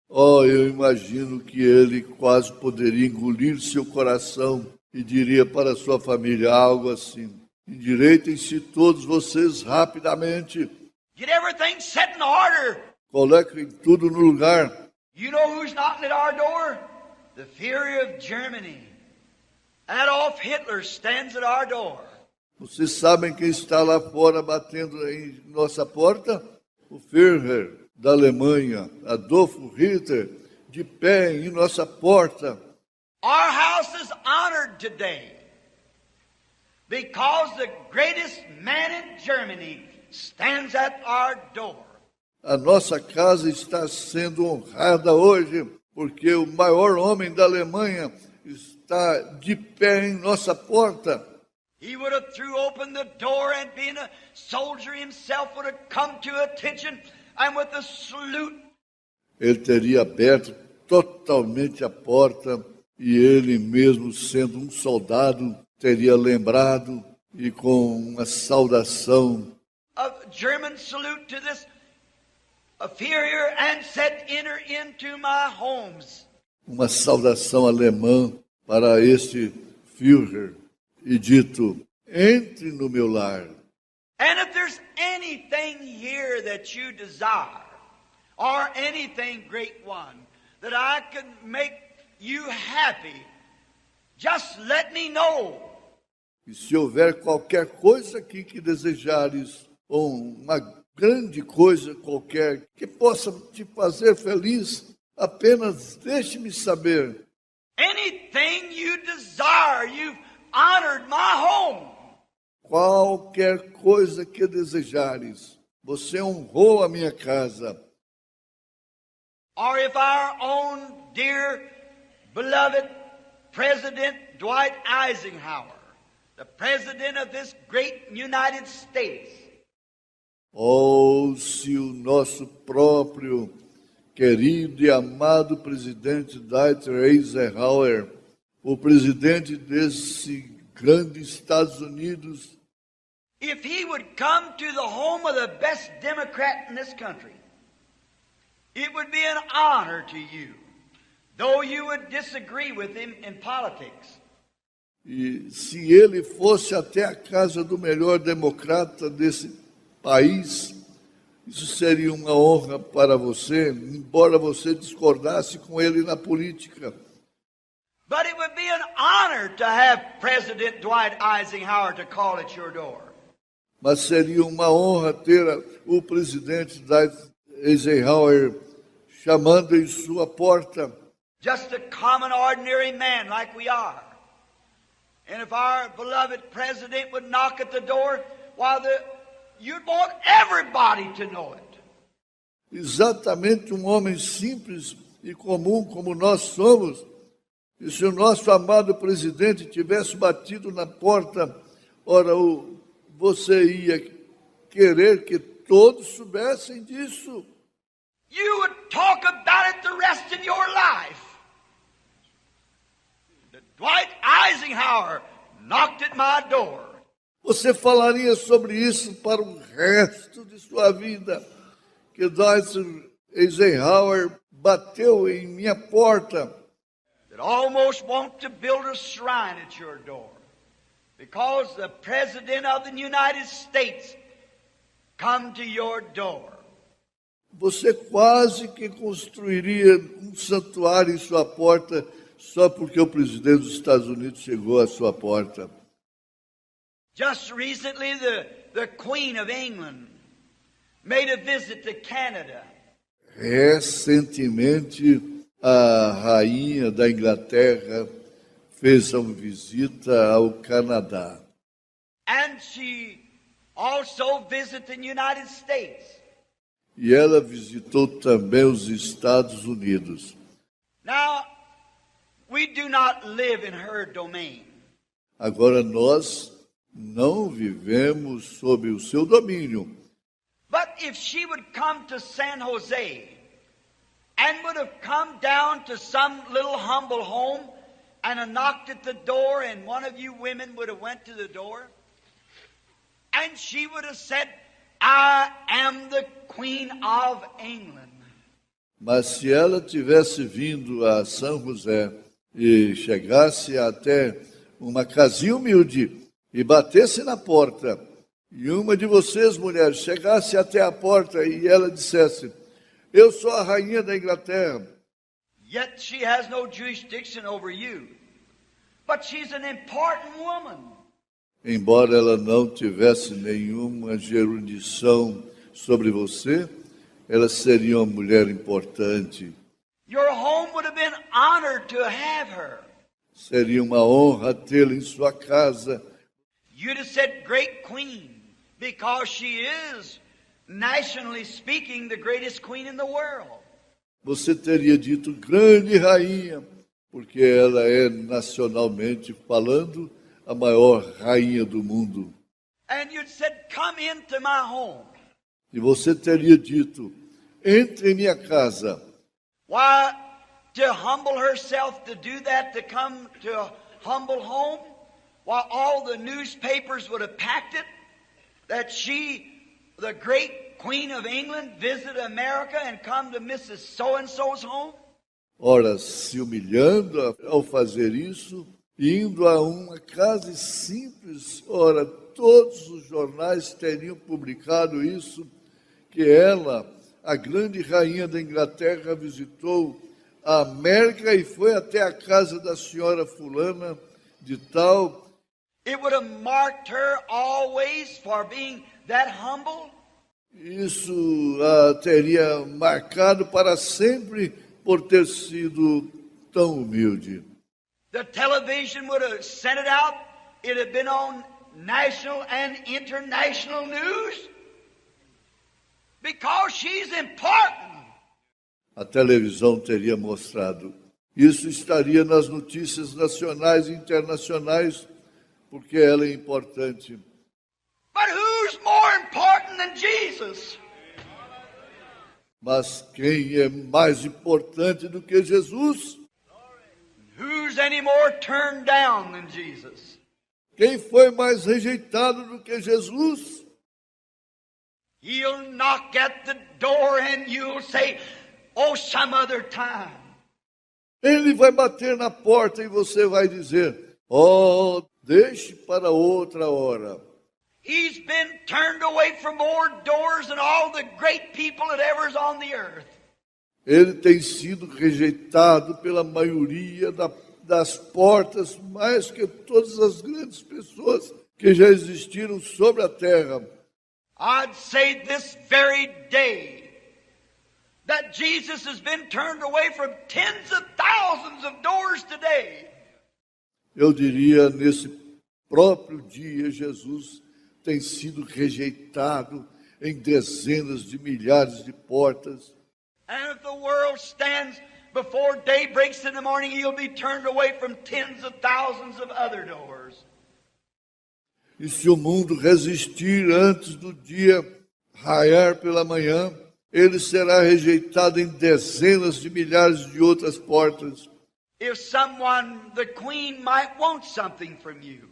Oh, eu imagino que ele quase poderia engolir seu coração e diria para sua família algo assim: endireitem-se todos vocês rapidamente. Get everything set in order. Coloquem tudo no lugar. You know who's knocking at our door? The Führer of Germany. Adolf Hitler stands at our door. Vocês sabem quem está lá fora batendo em nossa porta? O Führer da Alemanha, Adolfo Hitler, de pé em nossa porta. Our house is honored today because the greatest man in Germany stands at our door. A nossa casa está sendo honrada hoje porque o maior homem da Alemanha está de pé em nossa porta. He would have threw open the door and being a soldier himself would have come to attention and with a salute. Ele teria aberto totalmente a porta e ele mesmo sendo um soldado teria lembrado e com uma saudação A German salute to this Führer and said, enter into my homes. Uma saudação alemã para este Führer e dito: entre no meu lar. And if there's anything here that you desire, or anything, great one, that I can make you happy, just let me know. E se houver qualquer coisa aqui que desejares, ou uma grande coisa qualquer que possa te fazer feliz, apenas deixe-me saber. Anything you desire, you've honored my home. Qualquer coisa que desejares, você honrou a minha casa. Or if our own dear, beloved President Dwight Eisenhower, the President of this great United States, Ou se o nosso próprio querido e amado presidente Dwight Eisenhower, o presidente desse grande Estados Unidos, if he would come to the home of the best Democrat in this country, it would be an honor to you though you would disagree with him in politics. E se ele fosse até a casa do melhor democrata desse país, isso seria uma honra para você, embora você discordasse com ele na política. But it would be an honor to have President Dwight Eisenhower to call at your door. Mas seria uma honra ter o presidente Dwight Eisenhower chamando em sua porta. Just a common, ordinary man like we are. And if our beloved president would knock at the door, you'd want everybody to know it. Exatamente um homem simples e comum como nós somos. E se o nosso amado presidente tivesse batido na porta, ora, você ia querer que todos soubessem disso. You would talk about it the rest of your life. Dwight Eisenhower knocked at my door. Você falaria sobre isso para o resto de sua vida, que Dwight Eisenhower bateu em minha porta. That almost want to build a shrine at your door, because the President of the United States come to your door. Você quase que construiria um santuário em sua porta só porque o presidente dos Estados Unidos chegou à sua porta. Just recently, the Queen of England made a visit to Canada. Recentemente, a rainha da Inglaterra fez uma visita ao Canadá. And she also visited the United States. E ela visitou também os Estados Unidos. Now, we do not live in her domain. Agora, nós não vivemos sob o seu domínio. But if she would come to San Jose and would have come down to some little humble home and knocked at the door, and one of you women would have went to the door, and she would have said, I am the Queen of England. Mas se ela tivesse vindo a São José e chegasse até uma casinha humilde e batesse na porta, e uma de vocês, mulheres, chegasse até a porta e ela dissesse, eu sou a rainha da Inglaterra. Yet she has no jurisdiction over you. But she's an important woman. Embora ela não tivesse nenhuma jurisdição sobre você, ela seria uma mulher importante. Your home would have been honored to have her. Seria uma honra tê-la em sua casa. You'd have said great queen, because she is, nationally speaking, the greatest queen in the world. Você teria dito grande rainha, porque ela é, nacionalmente falando, a maior rainha do mundo. And you'd said, come into my home. E você teria dito, entre em minha casa. Why, to humble herself to do that, to come to a humble home, while all the newspapers would have packed it, that she, the great Queen of England, visited America and come to Mrs. So-and-so's home? Ora, se humilhando ao fazer isso, indo a uma casa simples, ora, todos os jornais teriam publicado isso, que ela, a grande rainha da Inglaterra, visitou a América e foi até a casa da senhora fulana de tal. It would have marked her always for being that humble. Isso a teria marcado para sempre por ter sido tão humilde. The television would have sent it out. It had been on national and international news. Because she's important. A televisão teria mostrado. Isso estaria nas notícias nacionais e internacionais, porque ela é importante. But who's more important than Jesus? Mas quem é mais importante do que Jesus? Who's any more turned down than Jesus? Quem foi mais rejeitado do que Jesus? He'll knock at the door and you'll say, oh, some other time. Ele vai bater na porta e você vai dizer: oh, deixe para outra hora. He's been turned away from more doors than all the great people that ever is on the earth. Ele tem sido rejeitado pela maioria das portas, mais que todas as grandes pessoas que já existiram sobre a terra. I'd say this very day that Jesus has been turned away from tens of thousands of doors today. Eu diria, nesse próprio dia, Jesus tem sido rejeitado em dezenas de milhares de portas. And if the world stands before day breaks in the morning, he'll be turned away from tens of thousands of other doors. E se o mundo resistir antes do dia raiar pela manhã, ele será rejeitado em dezenas de milhares de outras portas. If someone, the queen, might want something from you.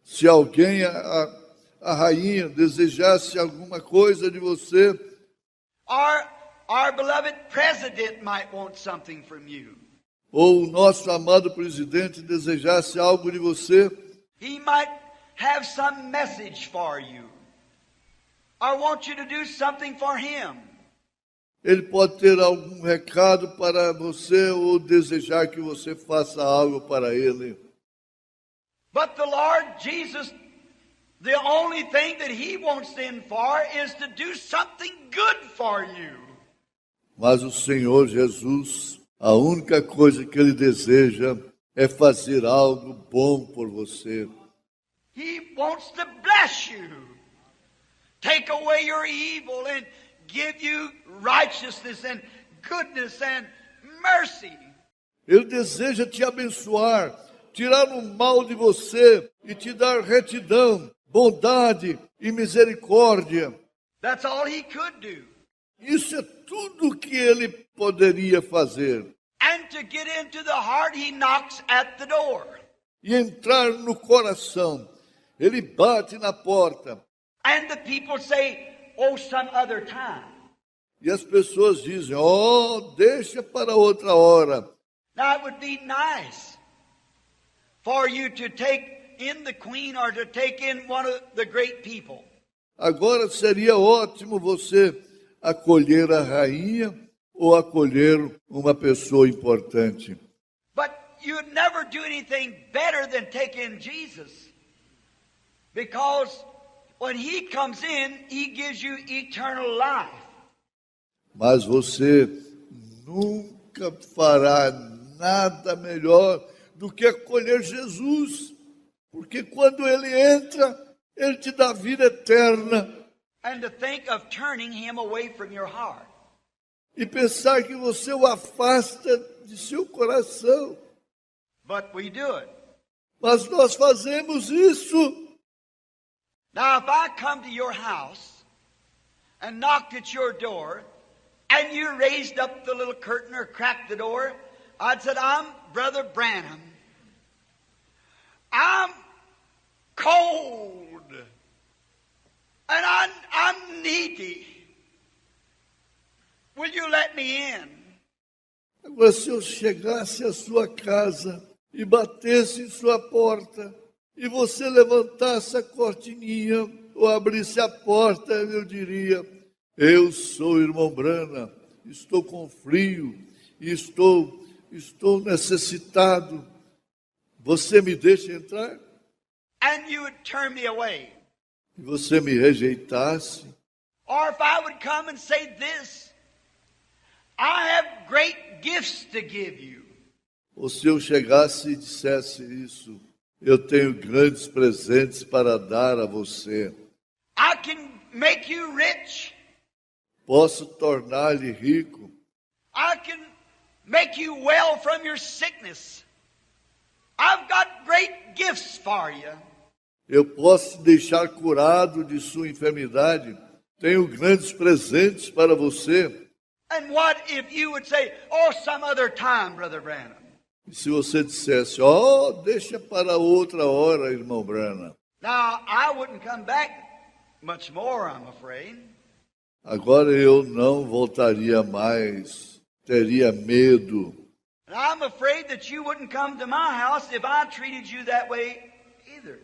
Se alguém, a rainha, desejasse alguma coisa de você, Our beloved president might want something from you. ou o nosso amado presidente desejasse algo de você, He might have some message for you, or want you to do something for him. ele pode ter algum recado para você ou desejar que você faça algo para ele. But the Lord Jesus, the only thing that He wants in for is to do something good for you. Mas o Senhor Jesus, a única coisa que Ele deseja é fazer algo bom por você. He wants to bless you, take away your evil and give you righteousness and goodness and mercy. Ele deseja te abençoar, tirar o mal de você e te dar retidão, bondade e misericórdia. That's all He could do. Isso é tudo que Ele poderia fazer. And to get into the heart, He knocks at the door. E entrar no coração, Ele bate na porta. And the people say, oh, some other time. E as pessoas dizem: oh, deixa para outra hora. Now it would be nice for you to take in the queen or to take in one of the great people. Agora seria ótimo você acolher a rainha ou acolher uma pessoa importante. But you'd never do anything better than take in Jesus. Because when He comes in, He gives you eternal life. Mas você nunca fará nada melhor do que acolher Jesus. Porque quando Ele entra, Ele te dá vida eterna. And to think of turning Him away from your heart. E pensar que você o afasta de seu coração. But we do it. Mas nós fazemos isso. Now, if I come to your house and knocked at your door, and you raised up the little curtain or cracked the door, I'd said, I'm Brother Branham. I'm cold. And I'm needy. Will you let me in? Agora, se eu chegasse à sua casa e batesse em sua porta, e você levantasse a cortininha ou abrisse a porta, eu diria: eu sou o irmão Branham, estou com frio, e estou necessitado. Você me deixa entrar? And you would turn me away. E você me rejeitasse? Or if I would come and say this, I have great gifts to give you. Ou se eu chegasse e dissesse isso: eu tenho grandes presentes para dar a você. I can make you rich. Posso tornar-lhe rico. I can make you well from your sickness. I've got great gifts for you. Eu posso te deixar curado de sua enfermidade. Tenho grandes presentes para você. And what if you would say, oh, some other time, Brother Branham? E se você dissesse: oh, deixa para outra hora, irmão Branham. Now, I wouldn't come back much more, I'm afraid. Agora eu não voltaria mais. Teria medo. And I'm afraid that you wouldn't come to my house if I treated you that way either.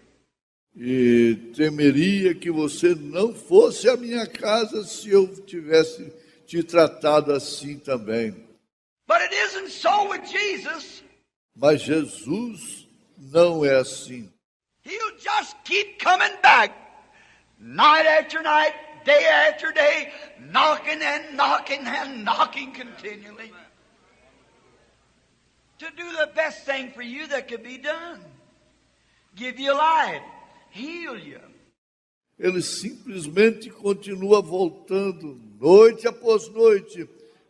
E temeria que você não fosse à minha casa se eu tivesse te tratado assim também. But it isn't so with Jesus. Mas Jesus não é assim. He'll just keep coming back, night after night, day after day, knocking and knocking and knocking continually, to do the best thing for you that could be done. Give you life, heal you. Ele simplesmente continua voltando, noite após noite,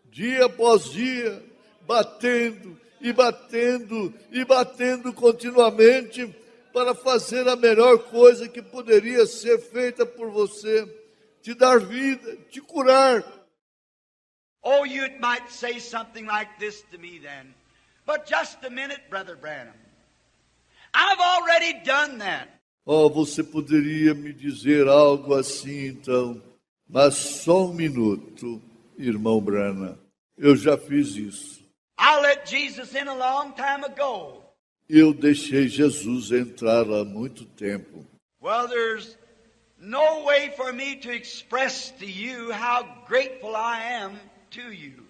dia após dia, batendo e batendo e batendo continuamente para fazer a melhor coisa que poderia ser feita por você, te dar vida, te curar. Oh, you might say something like this to me then. But just a minute, Brother Branham. I've already done that. Oh, você poderia me dizer algo assim, então, mas só um minuto, irmão Branham. Eu já fiz isso. I let Jesus in a long time ago. Eu deixei Jesus entrar há muito tempo. Well, there's no way for me to express to you how grateful I am to you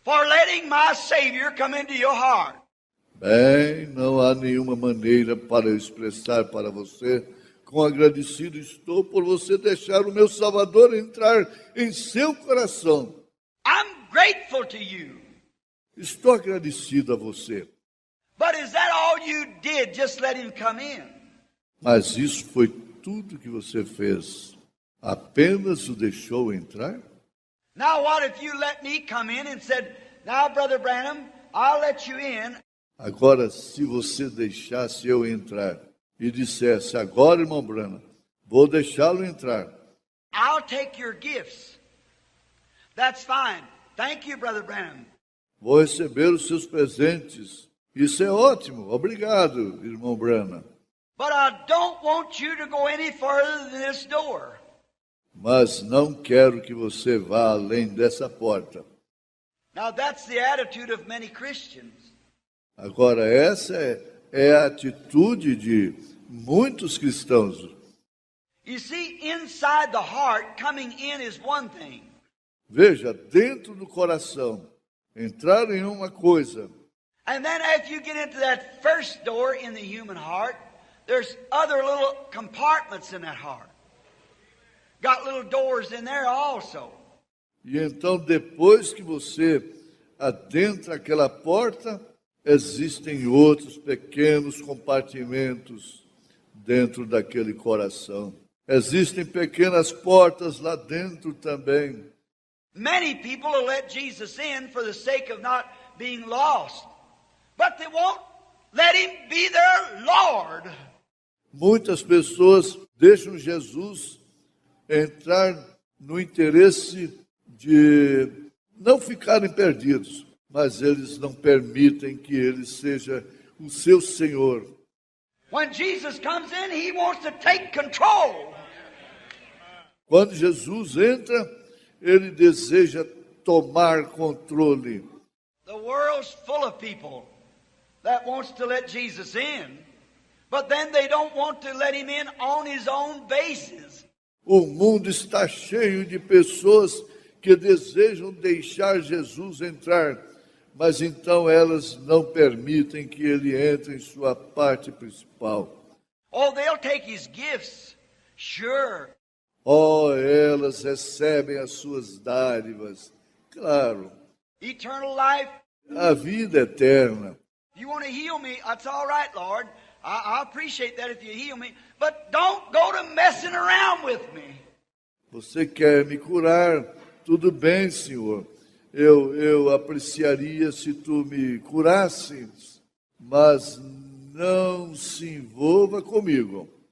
for letting my Savior come into your heart. Bem, não há nenhuma maneira para eu expressar para você quão agradecido estou por você deixar o meu Salvador entrar em seu coração. I'm grateful to you. Estou agradecido a você. But is that all you did? Just let him come in. Mas isso foi tudo que você fez? Apenas o deixou entrar? Now what if you let me come in and said, now, Brother Branham, I'll let you in. Agora, se você deixasse eu entrar e dissesse, agora, irmão Branham, vou deixá-lo entrar. I'll take your gifts. That's fine. Thank you, Brother Branham. Vou receber os seus presentes. Isso é ótimo. Obrigado, irmão Branham. But I don't want you to go any further than this door. Mas não quero que você vá além dessa porta. Now that's the attitude of many Christians. Agora, essa é a atitude de muitos cristãos. You see, inside the heart, coming in is one thing. Veja, dentro do coração, entrar em uma coisa. And then after you get into that first door in the human heart, there's other little compartments in that heart. Got little doors in there also. E então, depois que você adentra aquela porta, existem outros pequenos compartimentos dentro daquele coração. Existem pequenas portas lá dentro também. Many people will let Jesus in for the sake of not being lost, but they won't let him be their Lord. Muitas pessoas deixam Jesus entrar no interesse de não ficarem perdidos, mas eles não permitem que ele seja o seu Senhor. When Jesus comes in, he wants to take control. Quando Jesus entra, ele deseja tomar controle. The world's full of people that wants to let Jesus in, but then they don't want to let him in on his own basis. O mundo está cheio de pessoas que desejam deixar Jesus entrar, mas então elas não permitem que ele entre em sua parte principal. Oh, they'll take his gifts, sure. Oh, elas recebem as suas dádivas, claro. Eternal life. A vida eterna. If you want to heal me, that's all right, Lord. I appreciate that if you heal me. But don't go to messing around with me. Você quer me curar? Tudo bem, Senhor. Eu apreciaria se tu me curasses, mas não se envolva comigo.